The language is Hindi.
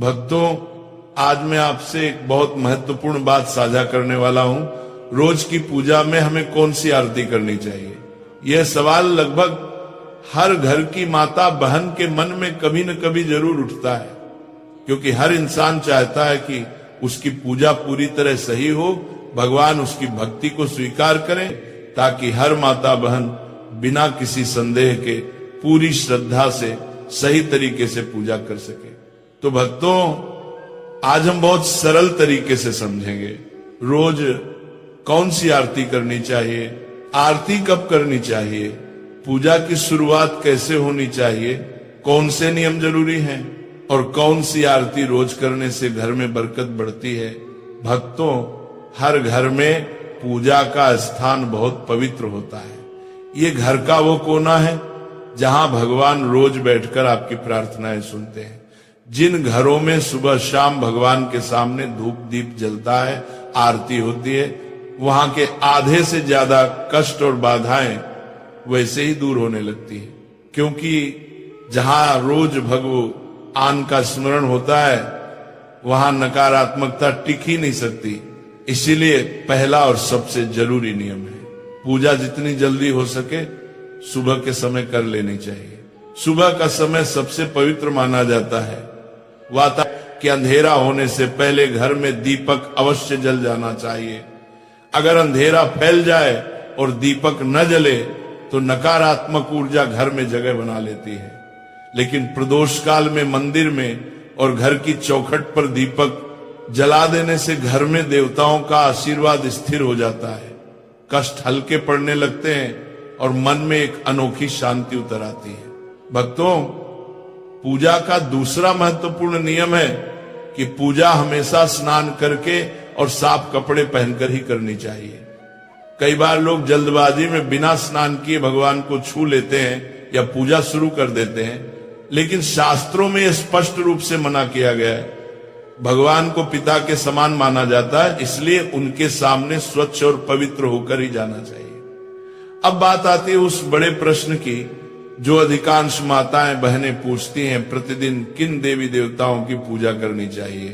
भक्तों, आज मैं आपसे एक बहुत महत्वपूर्ण बात साझा करने वाला हूं। रोज की पूजा में हमें कौन सी आरती करनी चाहिए, यह सवाल लगभग हर घर की माता बहन के मन में कभी न कभी जरूर उठता है, क्योंकि हर इंसान चाहता है कि उसकी पूजा पूरी तरह सही हो, भगवान उसकी भक्ति को स्वीकार करें, ताकि हर माता बहन बिना किसी संदेह के पूरी श्रद्धा से सही तरीके से पूजा कर सके। तो भक्तों, आज हम बहुत सरल तरीके से समझेंगे रोज कौन सी आरती करनी चाहिए, आरती कब करनी चाहिए, पूजा की शुरुआत कैसे होनी चाहिए, कौन से नियम जरूरी हैं और कौन सी आरती रोज करने से घर में बरकत बढ़ती है। भक्तों, हर घर में पूजा का स्थान बहुत पवित्र होता है। ये घर का वो कोना है जहां भगवान रोज बैठकर आपकी प्रार्थनाएं सुनते हैं। जिन घरों में सुबह शाम भगवान के सामने धूप दीप जलता है, आरती होती है, वहां के आधे से ज्यादा कष्ट और बाधाएं वैसे ही दूर होने लगती है, क्योंकि जहां रोज भगवान का स्मरण होता है वहां नकारात्मकता टिक ही नहीं सकती। इसीलिए पहला और सबसे जरूरी नियम है, पूजा जितनी जल्दी हो सके सुबह के समय कर लेनी चाहिए। सुबह का समय सबसे पवित्र माना जाता है। वातावरण के अंधेरा होने से पहले घर में दीपक अवश्य जल जाना चाहिए। अगर अंधेरा फैल जाए और दीपक न जले तो नकारात्मक ऊर्जा घर में जगह बना लेती है। लेकिन प्रदोष काल में मंदिर में और घर की चौखट पर दीपक जला देने से घर में देवताओं का आशीर्वाद स्थिर हो जाता है, कष्ट हल्के पड़ने लगते हैं और मन में एक अनोखी शांति उतर आती है। भक्तों, पूजा का दूसरा महत्वपूर्ण नियम है कि पूजा हमेशा स्नान करके और साफ कपड़े पहनकर ही करनी चाहिए। कई बार लोग जल्दबाजी में बिना स्नान किए भगवान को छू लेते हैं या पूजा शुरू कर देते हैं, लेकिन शास्त्रों में यह स्पष्ट रूप से मना किया गया है। भगवान को पिता के समान माना जाता है, इसलिए उनके सामने स्वच्छ और पवित्र होकर ही जाना चाहिए। अब बात आती है उस बड़े प्रश्न की जो अधिकांश माताएं बहनें पूछती हैं, प्रतिदिन किन देवी देवताओं की पूजा करनी चाहिए।